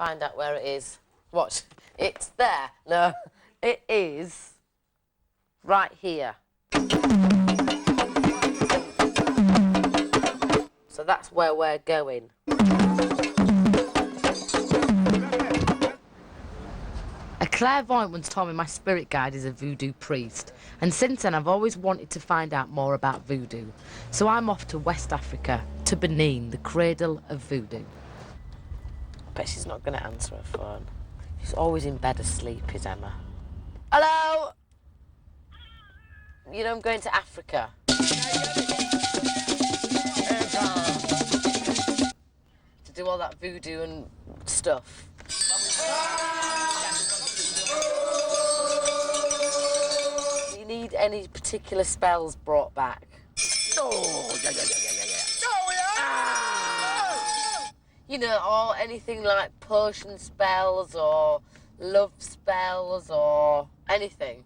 find out where it is. Watch. It's there. No, it is right here. So that's where we're going. A clairvoyant once told me my spirit guide is a voodoo priest, and since then I've always wanted to find out more about voodoo. So I'm off to West Africa, to Benin, the cradle of voodoo. I bet she's not going to answer her phone. She's always in bed asleep, is Emma. Hello? You know I'm going to Africa. To do all that voodoo and stuff. Do you need any particular spells brought back? Oh, yeah. You know, or anything like potion spells or love spells or anything.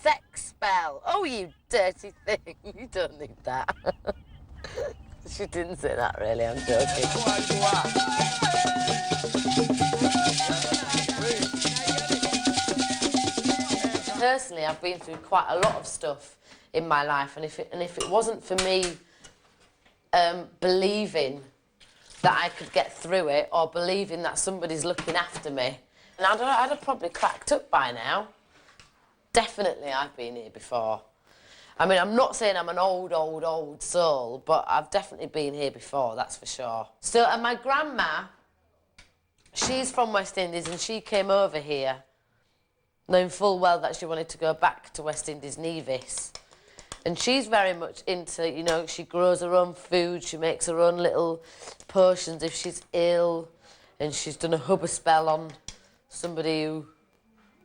Sex spell. Oh, you dirty thing. You don't need that. She didn't say that, really. I'm joking. Personally, I've been through quite a lot of stuff in my life, and if it wasn't for me believing that I could get through it, or believing that somebody's looking after me, and I'd have probably cracked up by now. Definitely, I've been here before. I mean, I'm not saying I'm an old soul, but I've definitely been here before, that's for sure. So, and my grandma, she's from West Indies, and she came over here, knowing full well that she wanted to go back to West Indies, Nevis. And she's very much into, you know, she grows her own food, she makes her own little potions if she's ill, and she's done a hubba spell on somebody who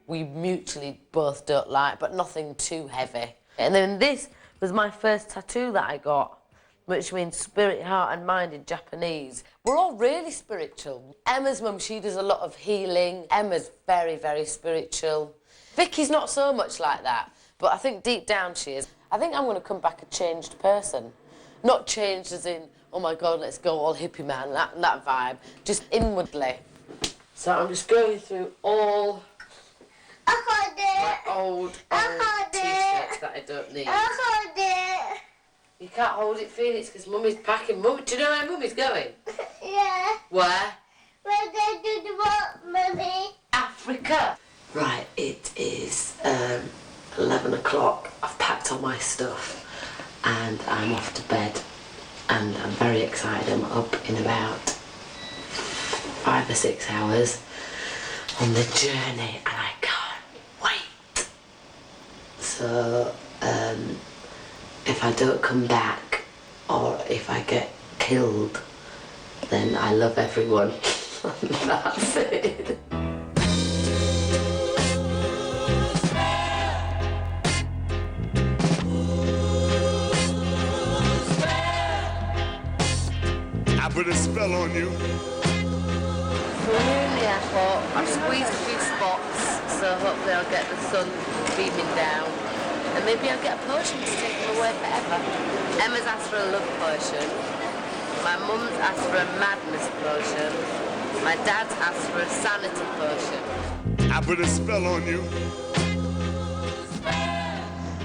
we mutually both don't like, but nothing too heavy. And then this was my first tattoo that I got, which means spirit, heart and mind in Japanese. We're all really spiritual. Emma's mum, she does a lot of healing. Emma's very, very spiritual. Vicky's not so much like that, but I think deep down she is. I think I'm going to come back a changed person. Not changed as in, oh my God, let's go all hippie man, that vibe. Just inwardly. So I'm just going through all my old T-shirts that I don't need. You can't hold it, Phoenix, because Mummy's packing. Mummy, do you know where Mummy's going? Yeah. Where? We're going to do what, Mummy? Africa. Right, it is 11 o'clock. I've packed all my stuff and I'm off to bed. And I'm very excited. I'm up in about 5 or 6 hours on the journey and I can't wait. So, if I don't come back or if I get killed, then I love everyone. That's it. I put a spell on you. We're in the airport. I've squeezed a few spots, so hopefully I'll get the sun beaming down. And maybe I'll get a potion to take them away forever. Emma's asked for a love potion. My mum's asked for a madness potion. My dad's asked for a sanity potion. I put a spell on you.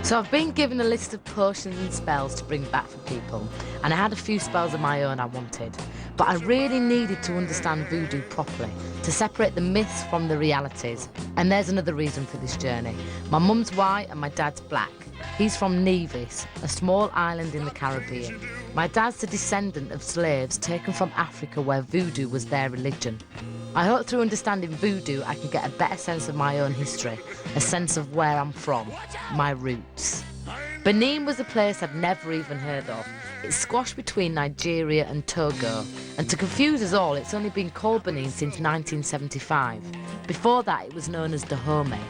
So I've been given a list of potions and spells to bring back for people, and I had a few spells of my own I wanted, but I really needed to understand voodoo properly, to separate the myths from the realities. And there's another reason for this journey. My mum's white and my dad's black. He's from Nevis, a small island in the Caribbean. My dad's a descendant of slaves taken from Africa where voodoo was their religion. I hope through understanding voodoo I can get a better sense of my own history, a sense of where I'm from, my roots. Benin was a place I'd never even heard of. It's squashed between Nigeria and Togo, and to confuse us all, it's only been called Benin since 1975. Before that, it was known as Dahomey.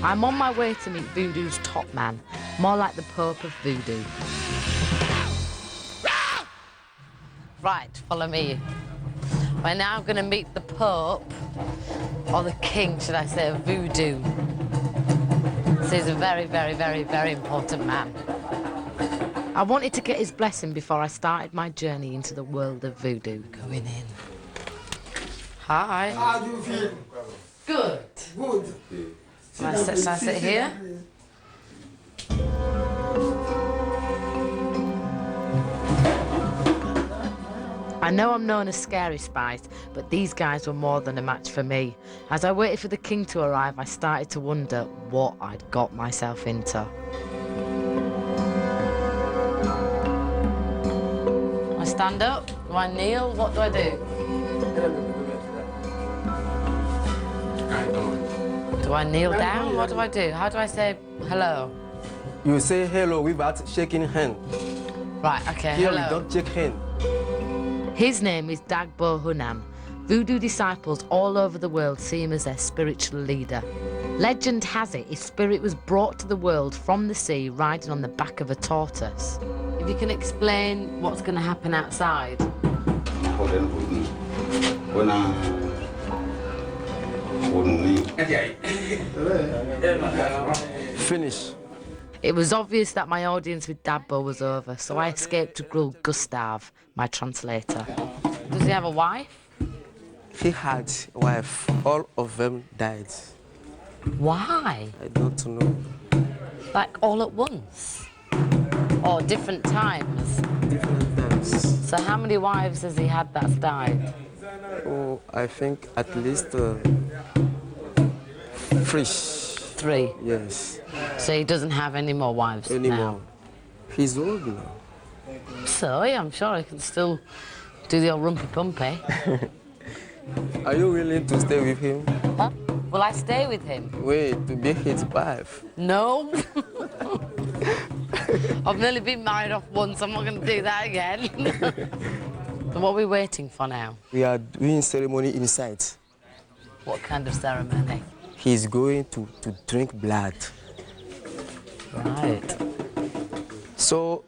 I'm on my way to meet voodoo's top man, more like the Pope of voodoo. Right, follow me. We're now going to meet the Pope, or the King, should I say, of voodoo. So he's a very, very, very, very important man. I wanted to get his blessing before I started my journey into the world of voodoo. Going in. Hi. How do you feel? Good. Good. Shall I sit here? I know I'm known as Scary Spice, but these guys were more than a match for me. As I waited for the king to arrive, I started to wonder what I'd got myself into. I stand up? Do I kneel? What do I do? Do I kneel down? What do I do? How do I say hello? You say hello without shaking hand. Right, okay, Here hello. we don't shake hand. His name is Dagbo Hunam. Voodoo disciples all over the world see him as their spiritual leader. Legend has it his spirit was brought to the world from the sea riding on the back of a tortoise. If you can explain what's going to happen outside. Finish. It was obvious that my audience with Dagbo was over, so I escaped to grill Gustav, my translator. Does he have a wife? He had a wife. All of them died. Why? I don't know. Like all at once? Or different times? Different times. So how many wives has he had that's died? Oh, I think at least 3. 3. Yes. So he doesn't have any more wives Anymore. He's old now. now? So yeah, I'm sure he can still do the old rumpy pumpy. Are you willing to stay with him? Huh? Will I stay with him? Wait, to be his wife. No. I've nearly been married off once, I'm not going to do that again. So what are we waiting for now? We are doing ceremony inside. What kind of ceremony? He's going to drink blood. Right. So,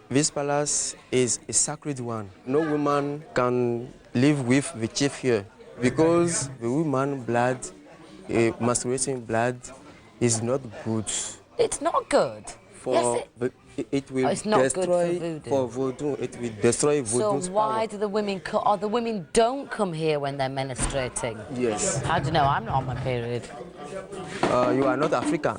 this palace is a sacred one. No woman can live with the chief here because the woman blood, masquerading blood, is not good. It's not good. For it will it's not good for destroy voodoo. voodoo. It will destroy voodoo's So why power. do the women or the women don't come here when they're menstruating? Yes. How do you know? I'm not on my period. You are not African.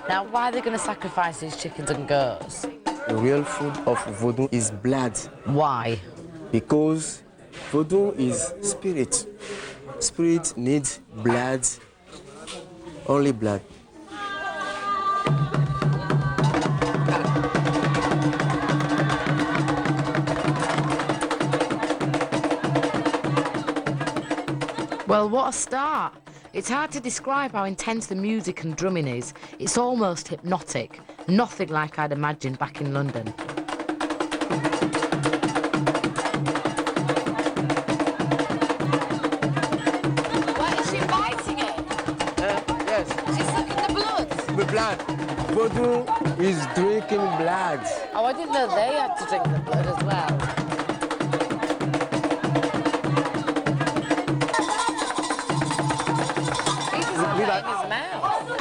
Now, why are they going to sacrifice these chickens and goats? The real food of voodoo is blood Why? because voodoo is spirit. Spirit needs blood, only blood. Well, what a start. It's hard to describe how intense the music and drumming is. It's almost hypnotic. Nothing like I'd imagined back in London. Why is she biting it? Yes, She's sucking the blood. the blood. Voodoo is drinking blood. Oh, I didn't know they had to drink the blood as well. He doesn't have it in his mouth. Oh, my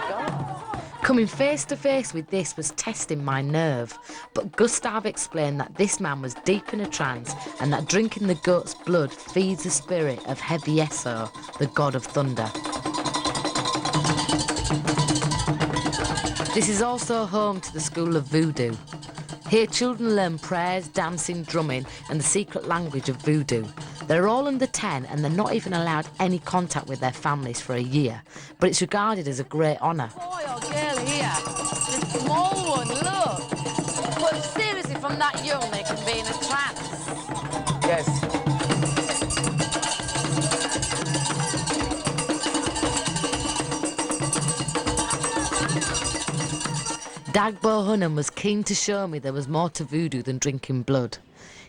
God. Coming face to face with this was testing my nerve, but Gustav explained that this man was deep in a trance and that drinking the goat's blood feeds the spirit of Hevieso, the god of thunder. This is also home to the School of Voodoo. Here children learn prayers, dancing, drumming and the secret language of voodoo. They're all under 10 and they're not even allowed any contact with their families for a year, but it's regarded as a great honour. Boy or girl here, the small one, look. But seriously, from that young they can be in a trance. Yes. Dagbo Hunham was keen to show me there was more to voodoo than drinking blood.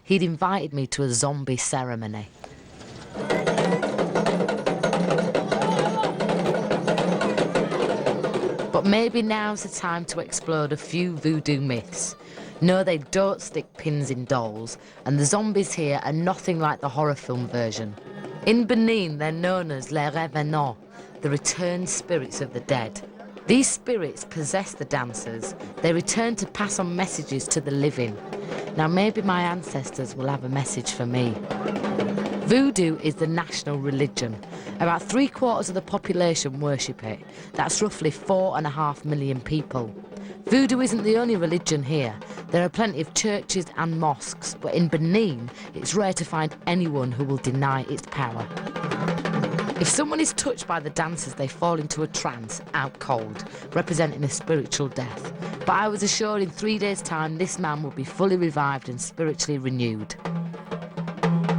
He'd invited me to a zombie ceremony. But maybe now's the time to explode a few voodoo myths. No, they don't stick pins in dolls, and the zombies here are nothing like the horror film version. In Benin, they're known as les revenants, the returned spirits of the dead. These spirits possess the dancers. They return to pass on messages to the living. Now maybe my ancestors will have a message for me. Voodoo is the national religion. About 3/4 of the population worship it. That's roughly 4.5 million people. Voodoo isn't the only religion here. There are plenty of churches and mosques, but in Benin, it's rare to find anyone who will deny its power. If someone is touched by the dancers, they fall into a trance, out cold, representing a spiritual death. But I was assured in 3 days' time this man would be fully revived and spiritually renewed.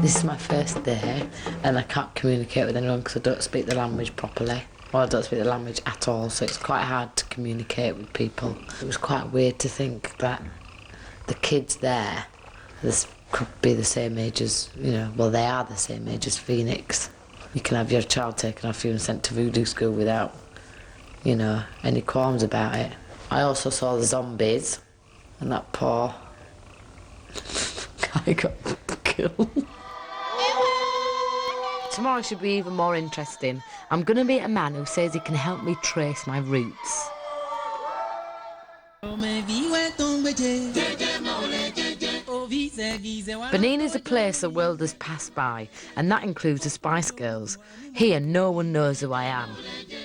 This is my first day, and I can't communicate with anyone because I don't speak the language properly. Well, I don't speak the language at all, so it's quite hard to communicate with people. It was quite weird to think that the kids there, this could be the same age as, well, they are the same age as Phoenix. You can have your child taken off you and sent to voodoo school without, any qualms about it. I also saw the zombies, and that poor guy got killed. Tomorrow should be even more interesting. I'm going to meet a man who says he can help me trace my roots. Benin is a place the world has passed by, and that includes the Spice Girls. Here, no one knows who I am.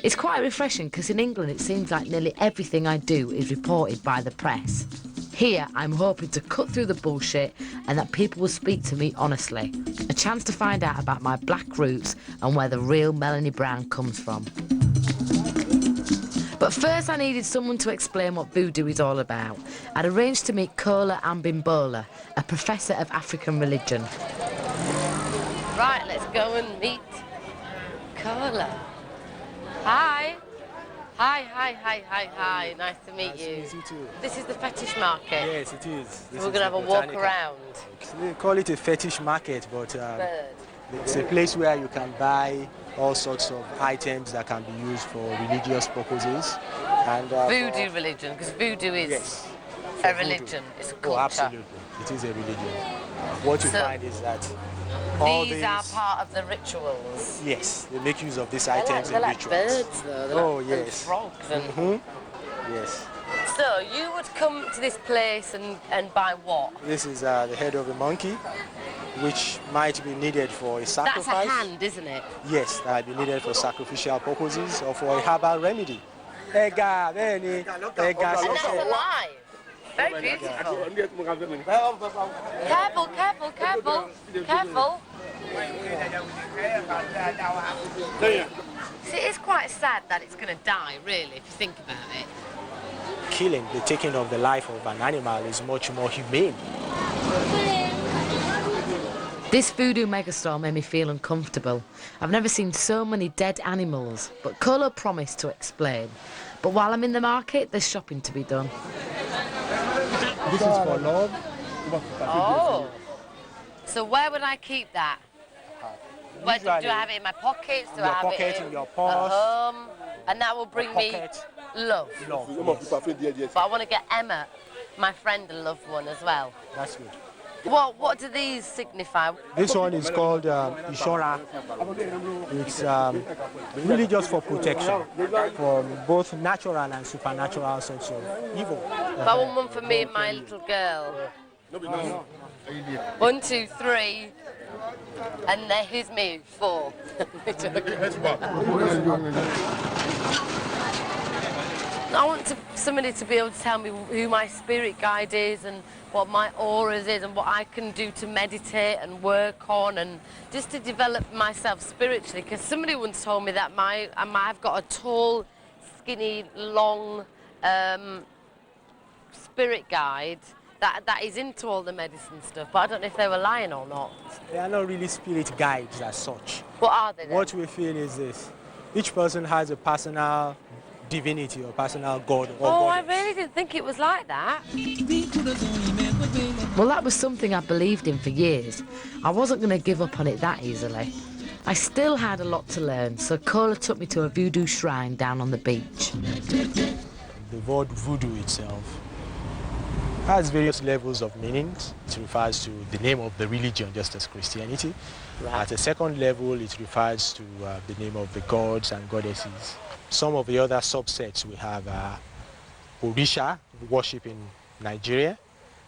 It's quite refreshing because in England it seems like nearly everything I do is reported by the press. Here, I'm hoping to cut through the bullshit and that people will speak to me honestly. A chance to find out about my black roots and where the real Melanie Brown comes from. But first I needed someone to explain what voodoo is all about. I'd arranged to meet Kola Ambimbola, a professor of African religion. Right, let's go and meet Kola. Hi. Hi. Nice to meet you. Nice to meet you too. This is the fetish market. Yes, it is. So we're going to have a walk around. They call it a fetish market, but it's a place where you can buy all sorts of items that can be used for religious purposes. And Voodoo religion, because voodoo is yes, a religion. It's a culture. Oh, absolutely. It is a religion. What you find is that all these are part of the rituals. Yes, they make use of these items They're in like rituals. birds, though. Yes. And frogs. And... Yes. So you would come to this place and buy what? This is the head of a monkey, which might be needed for a sacrifice. That's a hand, isn't it? Yes, that might be needed for sacrificial purposes or for a herbal remedy. And that's alive. Very beautiful. Careful. See, it's quite sad that it's going to die, really, if you think about it. Killing, the taking of the life of an animal is much more humane. This voodoo megastore made me feel uncomfortable. I've never seen so many dead animals, but Kolo promised to explain. But while I'm in the market, there's shopping to be done. This is for love. Oh. So where would I keep that? Where, do I have it in my pockets? Do I have it in your at purse. home? And that will bring me love. Yes. But I want to get Emma, my friend, a loved one as well. That's good. What do these signify? This one is called Ishora. It's really just for protection from both natural and supernatural sorts of evil. I want one for me and my little girl. 1, 2, 3. And then here's me, 4. I want somebody to be able to tell me who my spirit guide is and what my auras is and what I can do to meditate and work on and just to develop myself spiritually. Because somebody once told me that I've got a tall, skinny, long spirit guide that is into all the medicine stuff, but I don't know if they were lying or not. They are not really spirit guides as such. What are they then? What we feel is this. Each person has a personal divinity or personal god or Oh, I goddess. really didn't think it was like that. Well, that was something I believed in for years. I wasn't going to give up on it that easily. I still had a lot to learn, so Kola took me to a voodoo shrine down on the beach. The word voodoo itself has various levels of meanings. It refers to the name of the religion, just as Christianity. Right. At a second level, it refers to the name of the gods and goddesses. Some of the other subsets we have Orisha, worship in Nigeria,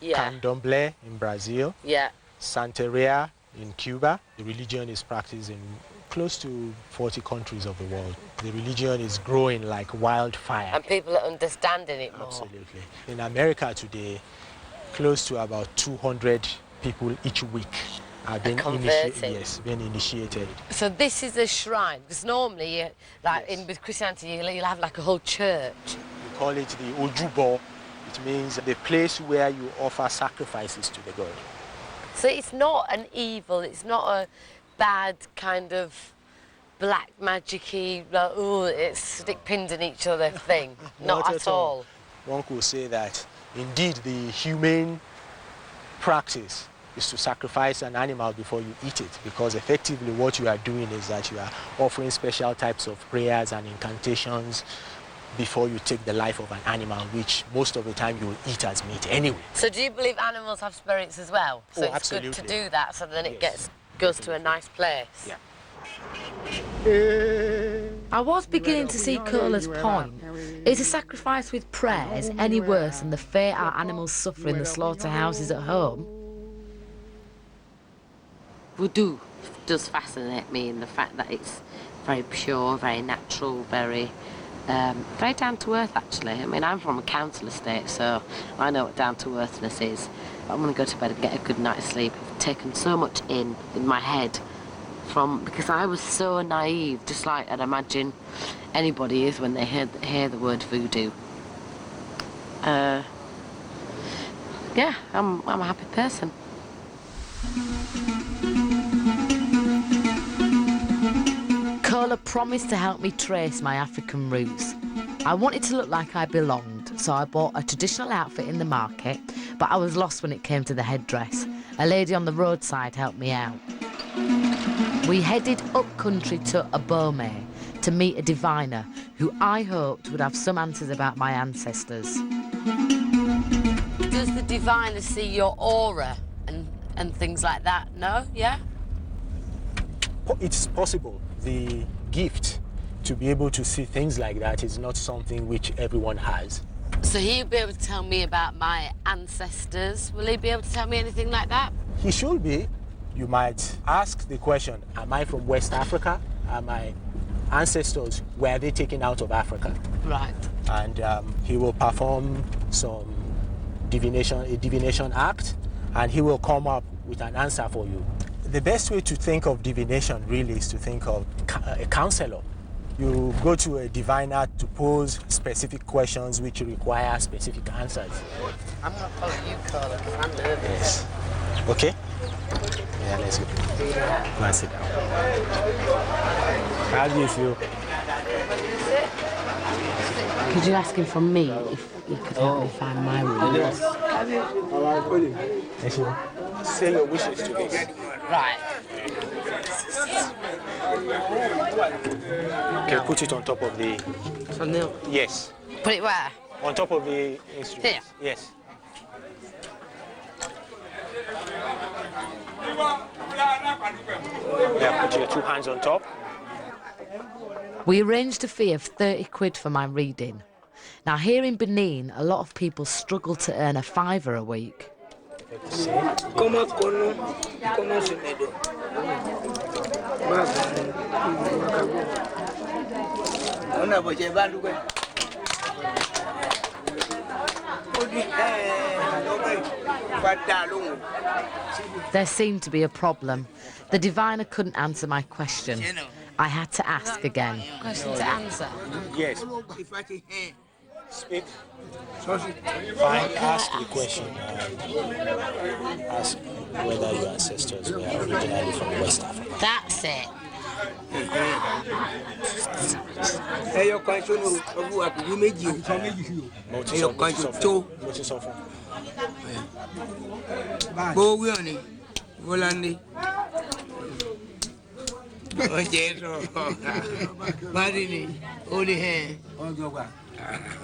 Yeah. Candomblé in Brazil, Yeah. Santeria in Cuba. The religion is practiced in close to 40 countries of the world. The religion is growing like wildfire. And people are understanding it more. Absolutely. In America today, close to about 200 people each week are being converting. being initiated. So this is a shrine, because normally, with Christianity, you'll have like a whole church. We call it the Ojubo. It means the place where you offer sacrifices to the god. So it's not an evil, it's not a bad kind of black magic-y, like, oh, it's stick pins in each other thing. Not at all. One could say that indeed the humane practice is to sacrifice an animal before you eat it, because effectively what you are doing is that you are offering special types of prayers and incantations before you take the life of an animal, which most of the time you will eat as meat anyway. So do you believe animals have spirits as well? So it's absolutely. good to do that, so then it goes to a nice place. Yeah. I was beginning to see Cola's point. Is a sacrifice with prayers any worse than the fate our animals suffer in the slaughterhouses at home? Voodoo does fascinate me in the fact that it's very pure, very natural, very down to earth actually. I mean, I'm from a council estate, so I know what down to earthness is. But I'm going to go to bed and get a good night's sleep. I've taken so much in my head because I was so naive, just like I'd imagine anybody is when they hear the word voodoo. Yeah, I'm a happy person. Cola promised to help me trace my African roots. I wanted to look like I belonged, so I bought a traditional outfit in the market, but I was lost when it came to the headdress. A lady on the roadside helped me out. We headed up country to Abome to meet a diviner who I hoped would have some answers about my ancestors. Does the diviner see your aura and things like that? No? Yeah? It's possible. The gift to be able to see things like that is not something which everyone has. So he'll be able to tell me about my ancestors. Will he be able to tell me anything like that? He should be. You might ask the question, am I from West Africa? Are my ancestors, were they taken out of Africa? Right. And he will perform some a divination act, and he will come up with an answer for you. The best way to think of divination really is to think of a counselor. You go to a diviner to pose specific questions which require specific answers. I'm going to follow you, Carla, because I'm nervous. Yes. Okay? Yeah, let's go. Go and sit down. How do you feel? Could you ask him from me if he could help me find my roots? Say your wishes to this. Right. Okay, put it on top of the... So no. Yes. Put it where? On top of the instrument. Here? Yes. Yeah, put your 2 hands on top. We arranged a fee of 30 quid for my reading. Now, here in Benin, a lot of people struggle to earn a £5 a week. There seemed to be a problem. The diviner couldn't answer my question. I had to ask again. Question to answer. Yes. Speak. Fine, ask the question. Ask whether your ancestors were originally from West Africa. That's it.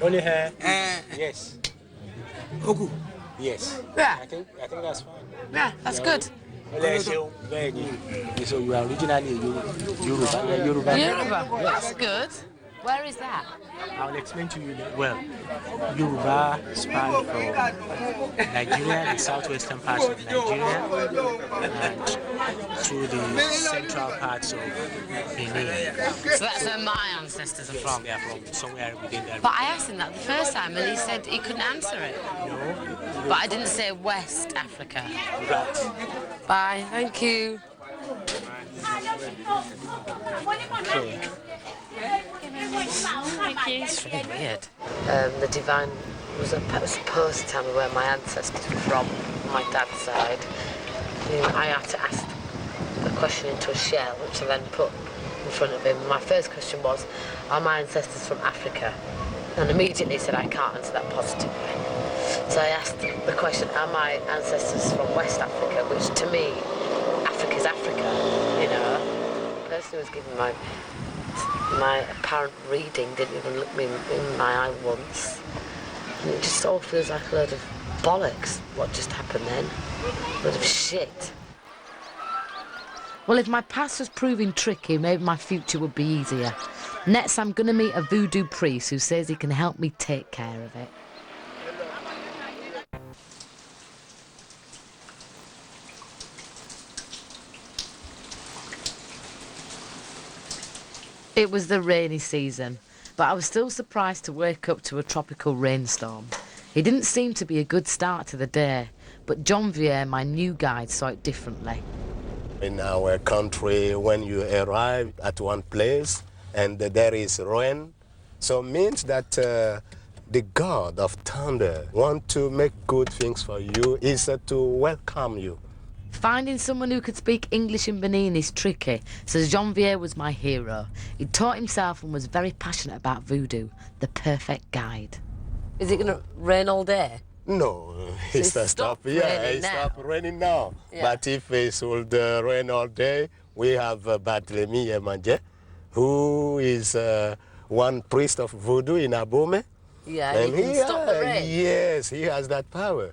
Only hair? Yes. Yes. Yeah. I think that's fine. Yeah, that's good. So you are originally Yoruba. Yoruba. That's good. Where is that? I will explain to you. Well, Yoruba span from Nigeria, the southwestern parts of Nigeria, and through the central parts of Benin. So that's where my ancestors are from. They are from somewhere within that. But I asked him that the first time and he said he couldn't answer it. No. But I didn't say West Africa. Right. Bye, thank you. Okay. It's really weird. The divine was supposed to tell me where my ancestors were from, my dad's side. I had to ask the question into a shell, which I then put in front of him. My first question was, are my ancestors from Africa? And immediately he said, I can't answer that positively. So I asked the question, are my ancestors from West Africa? Which to me, Africa's Africa, you know. The person who was giving my apparent reading didn't even look me in my eye once. And it just all feels like a load of bollocks, what just happened then. A load of shit. Well, if my past was proving tricky, maybe my future would be easier. Next, I'm going to meet a voodoo priest who says he can help me take care of it. It was the rainy season, but I was still surprised to wake up to a tropical rainstorm. It didn't seem to be a good start to the day, but John Vier, my new guide, saw it differently. In our country, when you arrive at one place and there is rain, so means that the God of thunder want to make good things for you, is to welcome you. Finding someone who could speak English in Benin is tricky, so Janvier was my hero. He taught himself and was very passionate about voodoo, the perfect guide. Is it going to rain all day? No, it's stopped yeah, raining it now. stopped raining now. Yeah. But if it would rain all day, we have Barthélemy Emanje, who is one priest of voodoo in Abome. Yeah, and he can stop the rain. Yes, he has that power.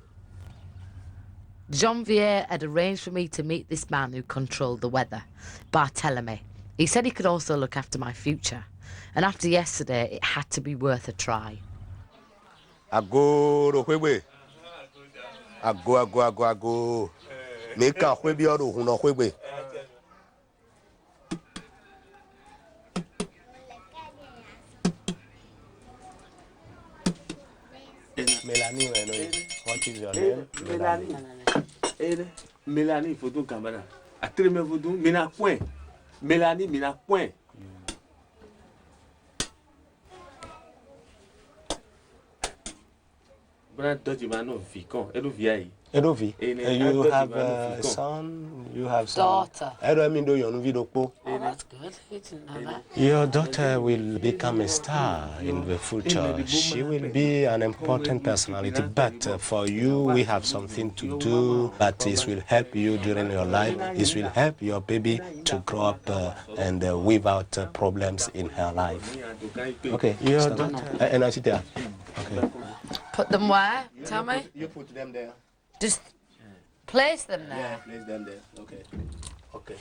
Janvier had arranged for me to meet this man who controlled the weather, Barthélemy. He said he could also look after my future, and after yesterday, it had to be worth a try. Ago, ago. Make a webe or no webe. Melanie, what is your name? Melanie, Voodoo Camara. A treme Voodoo, Mina Point. Melanie, Mina Point. Edovi, you have a son, you have some Daughter. daughter. Oh, that's good. You didn't know that. Your daughter will become a star in the future. She will be an important personality, but for you, we have something to do that is will help you during your life. It will help your baby to grow up and without problems in her life. Okay, your daughter. And I sit there. Okay. Put them where? Tell me. You put them there. Just place them there. Yeah, place them there. Okay. Okay.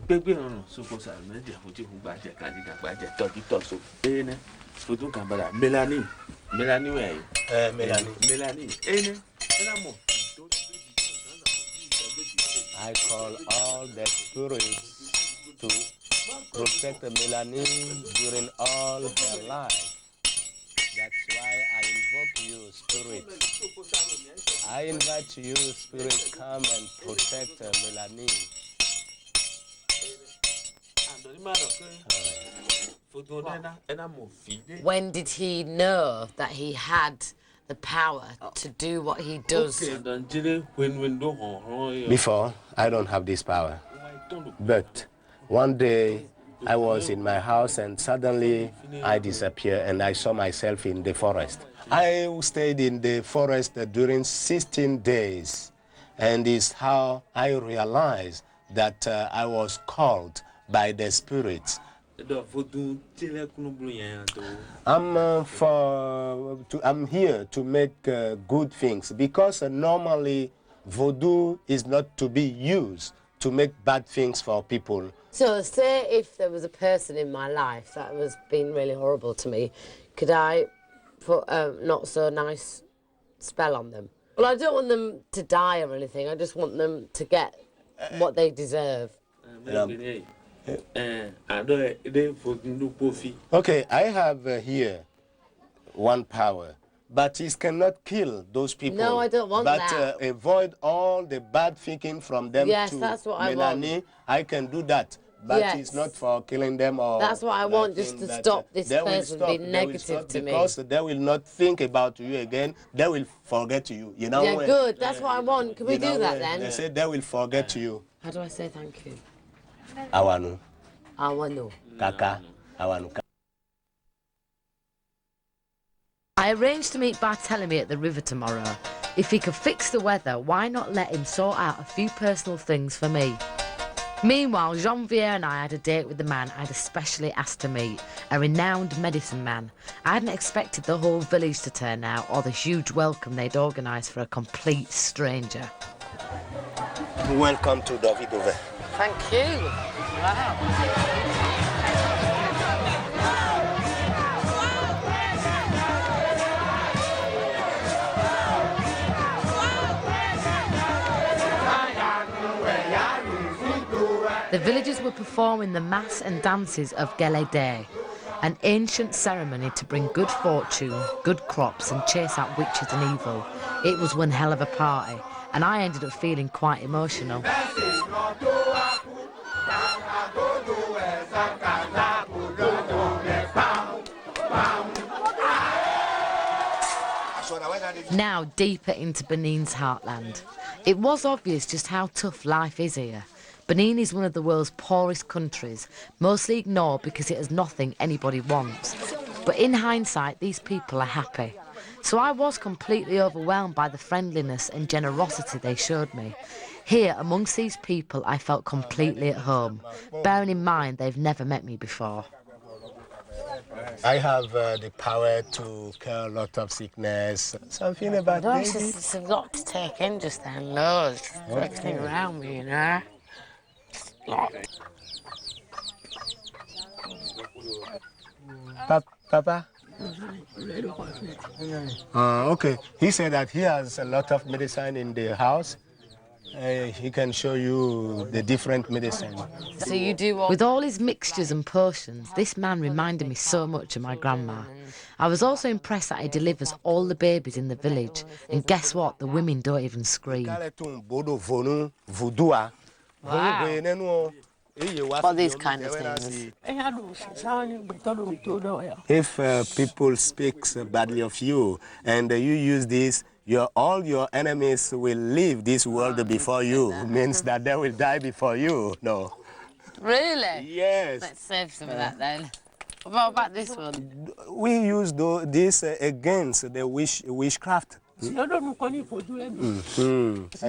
Baby, no, suppose I made a Voodoo budget, candidate budget, 30 torso. Voodoo Camara. Melanie, Melanie, way. Melanie, I call all the spirits to protect Melanie during all her life. That's why I invoke you, spirit. I invite you, spirit, come and protect Melanie. When did he know that he had the power to do what he does? Before, I don't have this power. But one day, I was in my house and suddenly I disappeared and I saw myself in the forest. I stayed in the forest during 16 days, and it's how I realized that I was called by the spirits The Voodoo chile I'm here to make good things because normally voodoo is not to be used to make bad things for people. So, say if there was a person in my life that was being really horrible to me, could I put a not so nice spell on them? Well, I don't want them to die or anything. I just want them to get what they deserve. Okay, I have here one power, but it cannot kill those people. No, I don't want that. But avoid all the bad thinking from them. Yes, to that's what Melanie. I want. I can do that, but Yes. it's not for killing them or. That's what I want, just to stop this they will person stop, being they will negative stop to me. because they will not think about you again. They will forget you. You know. Yeah, good. That's what I want. Can we do that then? They say they will forget you. How do I say thank you? Awanu, Awanu. kaka, awanu. I arranged to meet Barthélemy at the river tomorrow. If he could fix the weather, why not let him sort out a few personal things for me? Meanwhile, Jean-Pierre and I had a date with the man I'd especially asked to meet, a renowned medicine man. I hadn't expected the whole village to turn out or the huge welcome they'd organised for a complete stranger. Welcome to Voodoo. Thank you. Wow. The villagers were performing the mass and dances of Gele Day, an ancient ceremony to bring good fortune, good crops and chase out witches and evil. It was one hell of a party, and I ended up feeling quite emotional. Now deeper into Benin's heartland. It was obvious just how tough life is here. Benin is one of the world's poorest countries, mostly ignored because it has nothing anybody wants. But in hindsight, these people are happy. So I was completely overwhelmed by the friendliness and generosity they showed me. Here, amongst these people, I felt completely at home, bearing in mind they've never met me before. I have the power to cure a lot of sickness. Something about It's a lot to take in just then, loads. Everything around me, you know. Papa? Okay. He said that he has a lot of medicine in the house. He can show you the different medicine. So you do all... With all his mixtures and potions, this man reminded me so much of my grandma. I was also impressed that he delivers all the babies in the village. And guess what? The women don't even scream. Wow. What these kind of things? If people speak badly of you and you use this, all your enemies will leave this world before you. Means that they will die before you. No. Really? Yes. Let's save some of that then. What about this one? We use this against the witchcraft.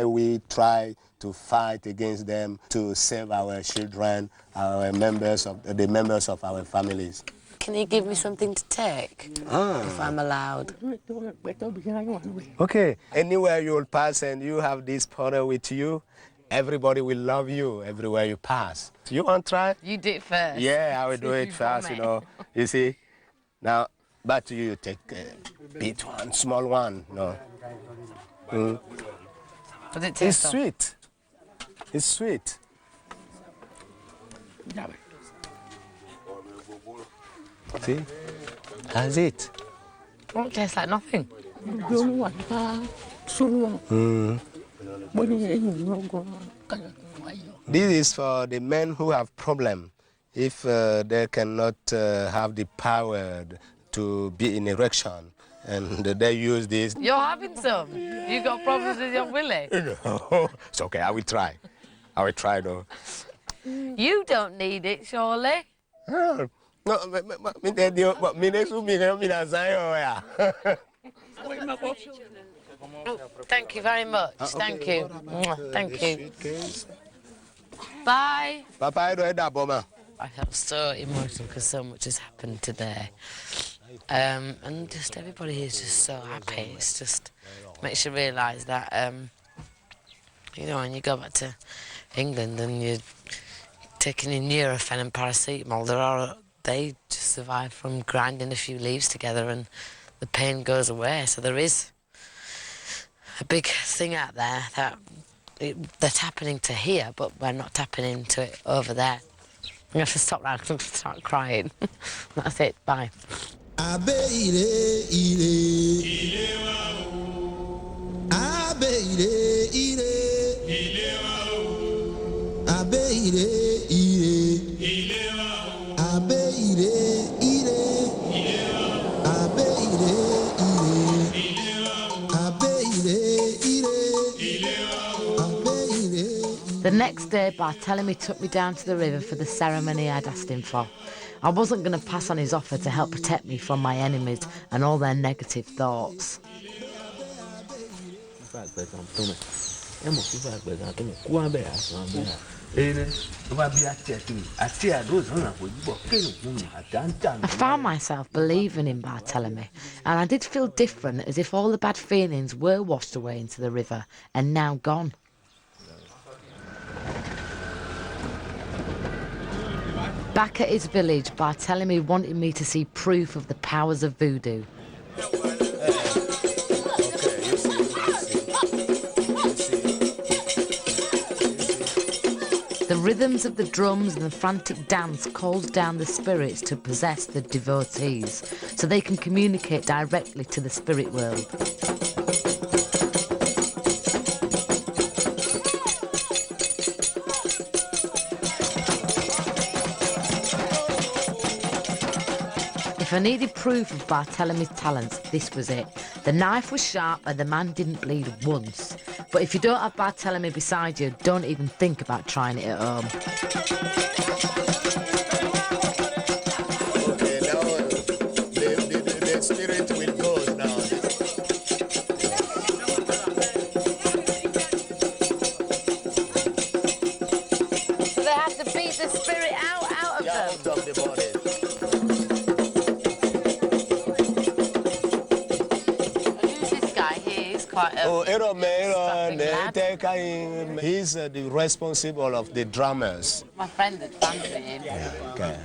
We try to fight against them to save our children, the members of our families. Can you give me something to take? If I'm allowed. Okay. Anywhere you'll pass and you have this powder with you, everybody will love you everywhere you pass. You want to try? You do it first. Yeah, I will do it first, you know. You see? Now, but you take a big one, small one, no. Does it taste It's soft? sweet. It's sweet. See? How's it? It tastes like nothing. This is for the men who have problem. If they cannot have the power to be in erection, and they use this. You're having some? You got problems with your willy? No, it's okay. I will try. I will try though. You don't need it, surely. No, Thank you very much. Thank you. Thank you. Bye. Papa, I felt so emotional because so much has happened today. And just everybody is just so happy. It's just makes you realise that, you know, when you go back to England and you're taking in Nurofen and paracetamol, they just survive from grinding a few leaves together and the pain goes away. So there is a big thing out there that's happening to here, but we're not tapping into it over there. I'm going to have to stop now because I'm going to start crying. That's it, bye. The next day, Barthélemy took me down to the river for the ceremony I'd asked him for. I wasn't going to pass on his offer to help protect me from my enemies and all their negative thoughts. I found myself believing in Barthélemy, and I did feel different, as if all the bad feelings were washed away into the river and now gone. Back at his village, Barthélemy wanted me to see proof of the powers of voodoo. The rhythms of the drums and the frantic dance calls down the spirits to possess the devotees, so they can communicate directly to the spirit world. If I needed proof of Barthélemy's talents, this was it. The knife was sharp and the man didn't bleed once. But if you don't have Barthélemy beside you, don't even think about trying it at home. Okay, now the spirit will go now. So they have to beat the spirit out of them? Out of the body. He's the responsible of the drummers. My friend that danced with him. Yeah, okay.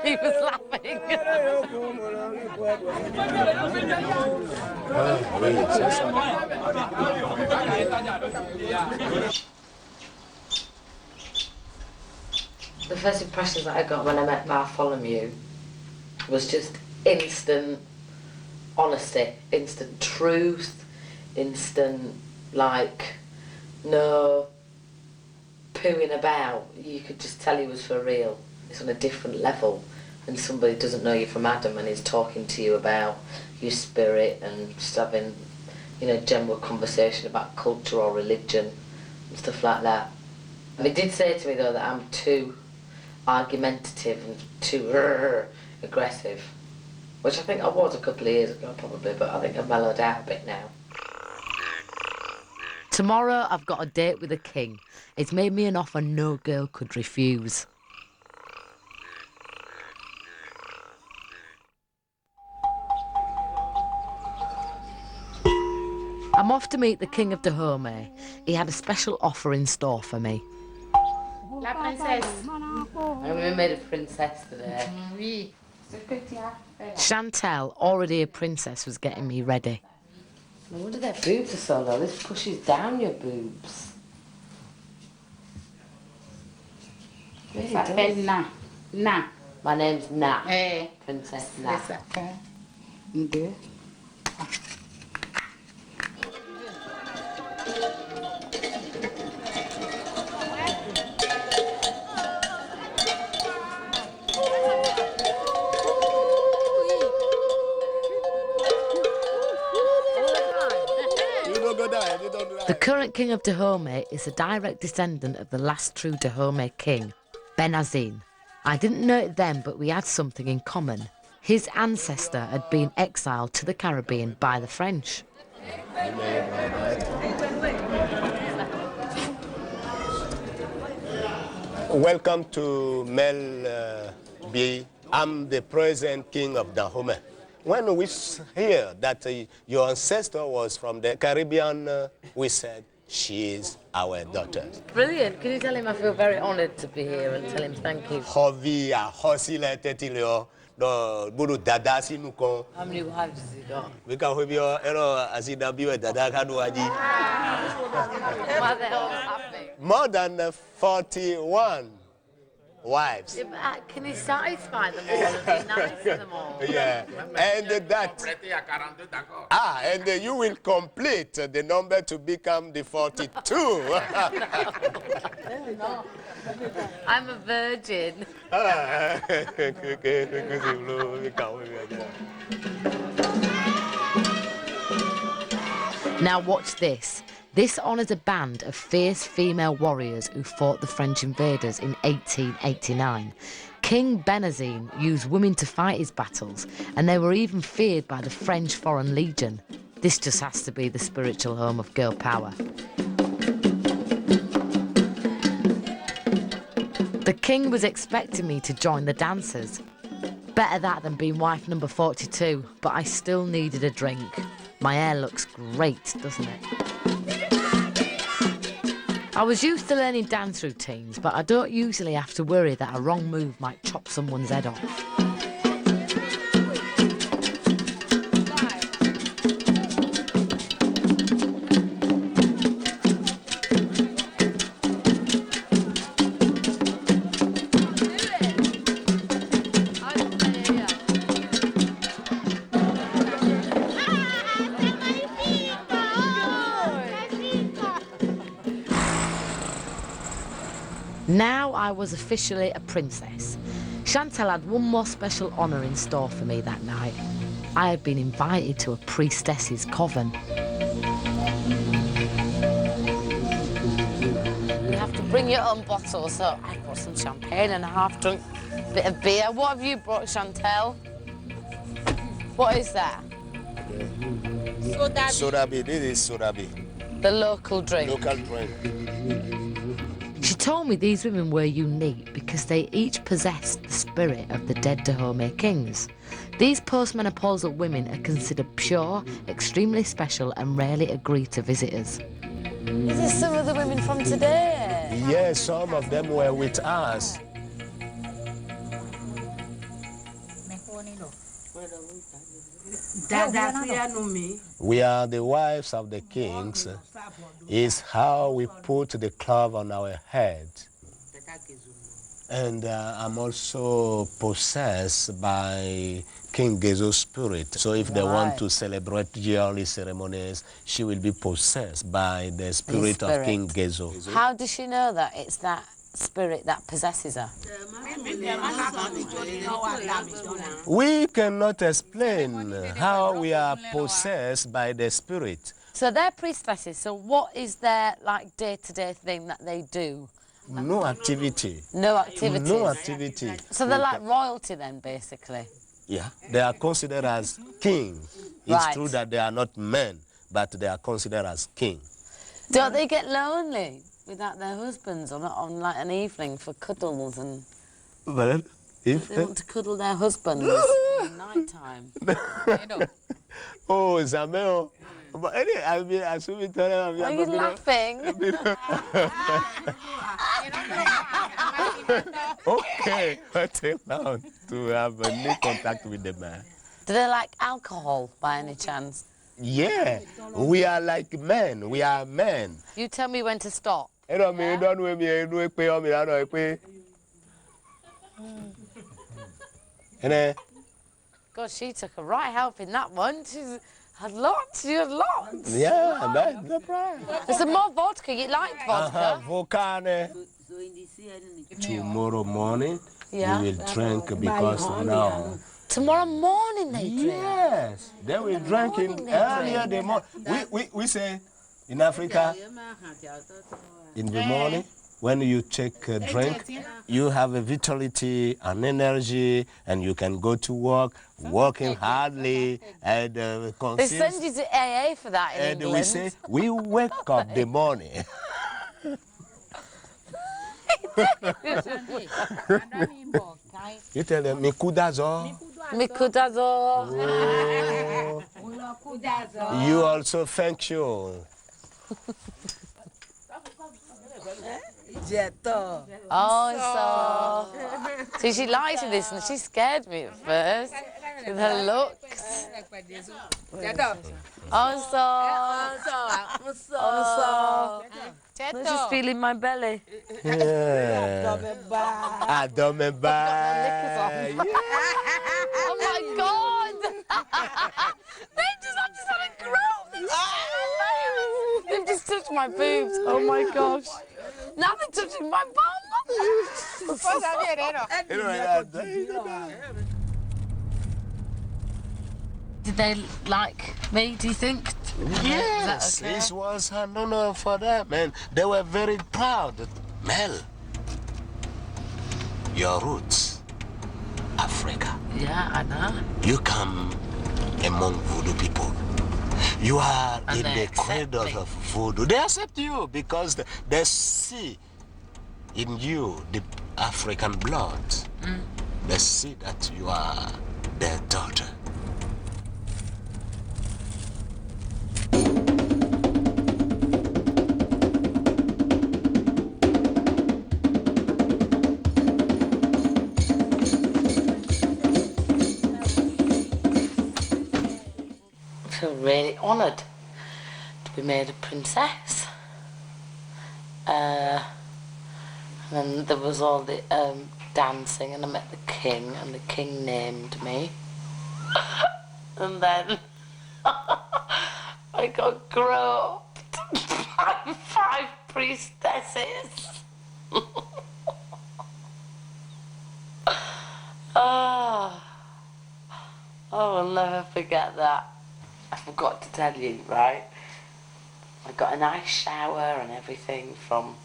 He was laughing. The first impressions that I got when I met Bartholomew was just instant honesty, instant truth, instant, like, no pooing about. You could just tell he was for real. It's on a different level than somebody who doesn't know you from Adam and is talking to you about your spirit and just having, you know, general conversation about culture or religion and stuff like that. And he did say to me, though, that I'm too argumentative and too aggressive, which I think I was a couple of years ago probably, but I think I've mellowed out a bit now. Tomorrow I've got a date with the king. It's made me an offer no girl could refuse. I'm off to meet the king of Dahomey. He had a special offer in store for me. La princesse. I made a princess today. Oui. Chantel, already a princess, was getting me ready. No wonder their boobs are so low. This pushes down your boobs. Really does. Na. Na. My name's Nat. Eh. Princess Nat. C'est ça. 1, 2. The current king of Dahomey is a direct descendant of the last true Dahomey king, Benazine. I didn't know it then, but we had something in common. His ancestor had been exiled to the Caribbean by the French. Welcome to Mel B. I'm the present king of Dahomey. When we hear that your ancestor was from the Caribbean, we said, she is our daughter. Brilliant. Can you tell him I feel very honoured to be here and tell him thank you? How many wives has he got? We can have your as in Why they're all happy? more than 41 wives. Yeah, but can he satisfy them all and be nice to them all? Yeah, and that. And you will complete the number to become the 42. I'm a virgin. Now watch this. This honours a band of fierce female warriors who fought the French invaders in 1889. King Benazine used women to fight his battles, and they were even feared by the French Foreign Legion. This just has to be the spiritual home of girl power. The king was expecting me to join the dancers. Better that than being wife number 42, but I still needed a drink. My hair looks great, doesn't it? I was used to learning dance routines, but I don't usually have to worry that a wrong move might chop someone's head off. Now I was officially a princess. Chantal had one more special honour in store for me that night. I had been invited to a priestess's coven. You have to bring your own bottle, so I brought some champagne and a half-drunk bit of beer. What have you brought, Chantal? What is that? Sodabi, this is Sodabi. The local drink. Local drink. She told me these women were unique because they each possessed the spirit of the dead Dahomey kings. These postmenopausal women are considered pure, extremely special, and rarely agree to visitors. Is this some of the women from today? Yes, some of them were with us. We are the wives of the kings, is how we put the cloth on our head. And I'm also possessed by King Gezo's spirit. So if they want to celebrate yearly ceremonies, she will be possessed by the spirit of King Gezo. How does she know that it's that spirit that possesses her? We cannot explain how we are possessed by the spirit. So they're priestesses, so what is their like day-to-day thing that they do? No activity. No activities? No activity. So they're like royalty then, basically? Yeah, they are considered as king. It's true that they are not men, but they are considered as king. Don't they get lonely without their husbands or not on like an evening for cuddles and... Well, if they want to cuddle their husbands at night time. Oh, Isabel. But anyway, I mean, assuming are you laughing? Okay, take now to have a new contact with the man. Do they like alcohol by any chance? Yeah, we are like men. We are men. You tell me when to stop. God, she took a right help in that one. She's had lots. You had lots. Yeah, that's the problem. There's some more vodka. You like vodka? Vodka. Tomorrow morning, we will drink because now. Tomorrow morning they drink? Yes, they will drink in earlier the morning. We say In Africa, in the morning, when you take a drink, you have a vitality and energy, and you can go to work, working hardly, and They send you to AA for that in and England. we say, we wake up the morning. You tell them, Mikudazo. Mikudazo. You also thank you. Oh, so she likes this, and she scared me at first with her looks. I'm just feeling my belly. Yeah. Adomeba. Oh my God! They've just had a grope. They've just touched my boobs. Oh my gosh! Now they're touching my bum. Did they like me, do you think? Yes, Okay? this was an honor for them, and they were very proud. Mel, your roots, Africa. Yeah, I know. You come among Voodoo people. You are And in they the accept cradle me. of Voodoo. They accept you because they see in you the African blood. They see that you are their daughter. I feel really honoured to be made a princess. And then there was all the dancing, and I met the king, and the king named me. And then I got groped by 5 priestesses. Oh, I will never forget that. I forgot to tell you, right? I got a nice shower and everything from,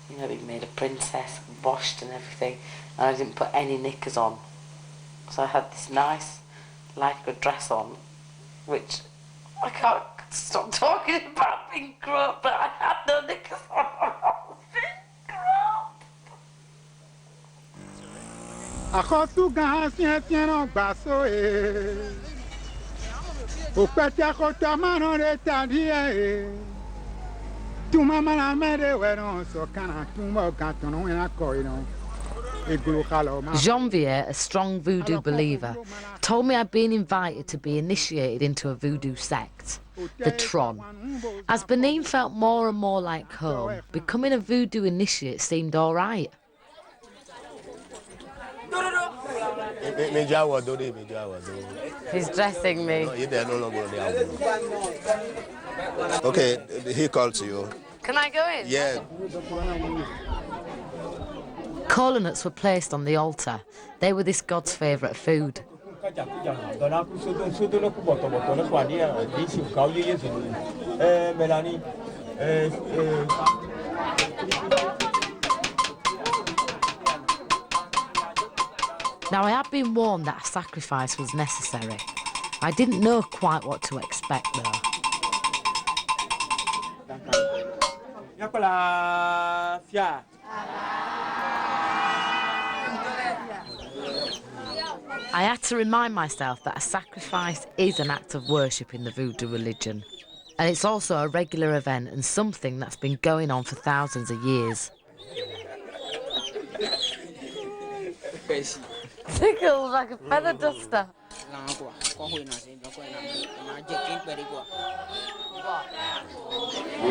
you know, being made a princess, washed and everything, and I didn't put any knickers on. So I had this nice lycra dress on, which I can't stop talking about being groped, but I had no knickers on. I was being groped. Akosu gaha sieno gbaso e. Opeti akota mano de tadie. Tu mama la mere wero so kana tumbo gatono wena koino. Janvier, a strong voodoo believer, told me I'd been invited to be initiated into a voodoo sect, the Tron. As Benin felt more and more like home, becoming a voodoo initiate seemed all right. He's dressing me. Okay, he called to you. Can I go in? Yeah. Kola nuts were placed on the altar. They were this god's favourite food. Melanie. Now, I had been warned that a sacrifice was necessary. I didn't know quite what to expect, though. I had to remind myself that a sacrifice is an act of worship in the voodoo religion. And it's also a regular event and something that's been going on for thousands of years. Tickles like a feather duster.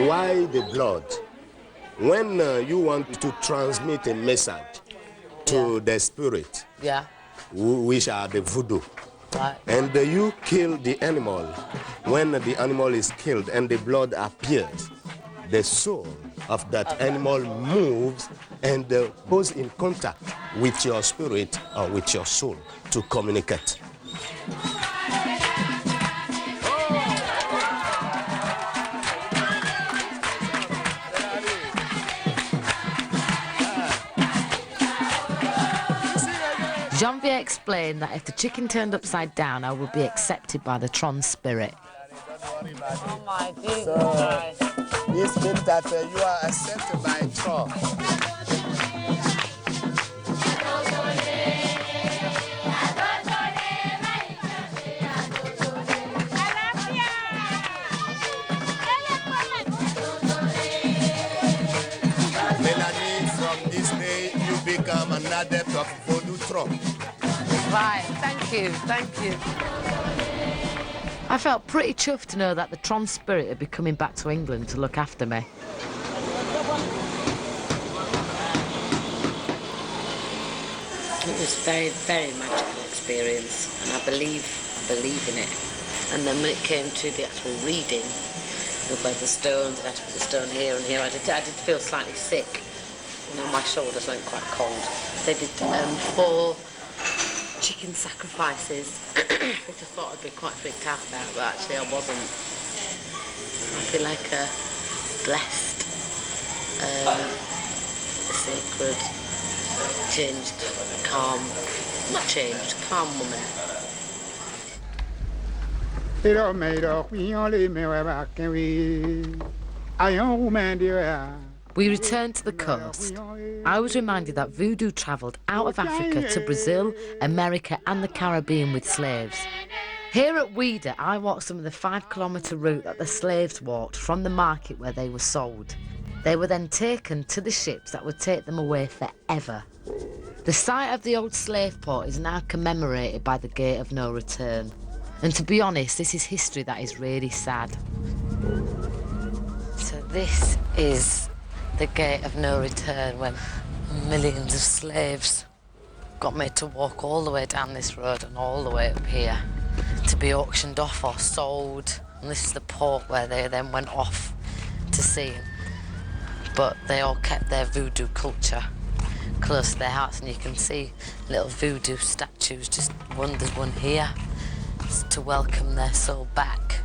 Why the blood? When you want to transmit a message to the spirit, which are the voodoo, and you kill the animal, when the animal is killed and the blood appears, the soul of that animal moves and goes in contact with your spirit or with your soul to communicate. explained that if the chicken turned upside down, I would be accepted by the Tron spirit. Oh my Jesus So, Christ. this means that you are accepted by Tron. Melanie, from this day, you become an adept of Voodoo Tron. Right, thank you, thank you. I felt pretty chuffed to know that the Tron spirit would be coming back to England to look after me. It was a very, very magical experience, and I believe in it. And then when it came to the actual reading, where the stones, I had to put the stone here and here, I did feel slightly sick. You know, my shoulders went quite cold. They did 4 chicken sacrifices, which I thought I'd be quite freaked out about, but actually I wasn't. I feel like a blessed, sacred, changed, calm, not changed, calm woman. We returned to the coast. I was reminded that Voodoo travelled out of Africa to Brazil, America and the Caribbean with slaves. Here at Ouida, I walked some of the 5-kilometre route that the slaves walked from the market where they were sold. They were then taken to the ships that would take them away forever. The site of the old slave port is now commemorated by the Gate of No Return. And to be honest, this is history that is really sad. So this is the Gate of No Return, when millions of slaves got made to walk all the way down this road and all the way up here to be auctioned off or sold. And this is the port where they then went off to sea. But they all kept their voodoo culture close to their hearts, and you can see little voodoo statues, just there's one here to welcome their soul back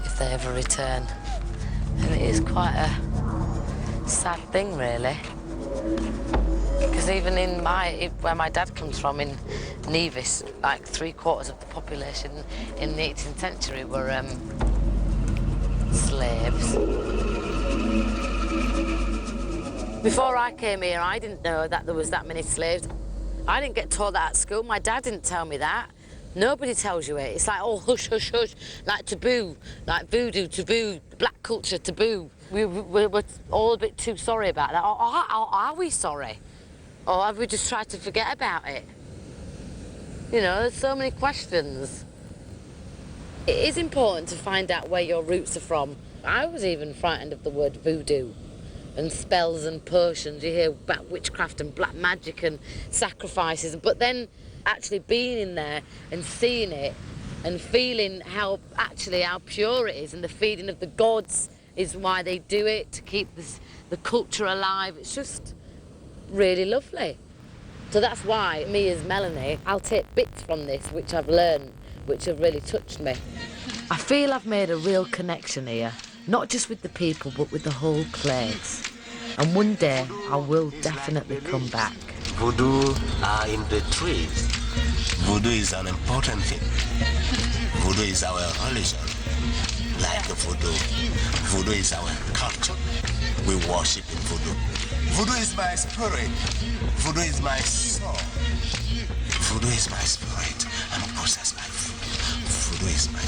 if they ever return. And it is quite a sad thing, really, because even in where my dad comes from, in Nevis, like 3/4 of the population in the 18th century were slaves. Before I came here, I didn't know that there was that many slaves. I didn't get told that at school. My dad didn't tell me that. Nobody tells you it. It's like, oh, hush, hush, hush, like taboo, like voodoo, taboo, black culture, taboo. We're all a bit too sorry about that. Or are we sorry? Or have we just tried to forget about it? You know, there's so many questions. It is important to find out where your roots are from. I was even frightened of the word voodoo and spells and potions. You hear about witchcraft and black magic and sacrifices, but then actually being in there and seeing it and feeling how pure it is, and the feeding of the gods is why they do it, to keep the culture alive. It's just really lovely. So that's why me as Melanie, I'll take bits from this which I've learned, which have really touched me. I feel I've made a real connection here, not just with the people but with the whole place. And one day I will definitely come back. Voodoo are in the trees. Voodoo is an important thing. Voodoo is our religion. Like voodoo. Voodoo is our culture. We worship in voodoo. Voodoo is my spirit. Voodoo is my soul. Voodoo is my spirit. I'm possessed by voodoo. Voodoo is my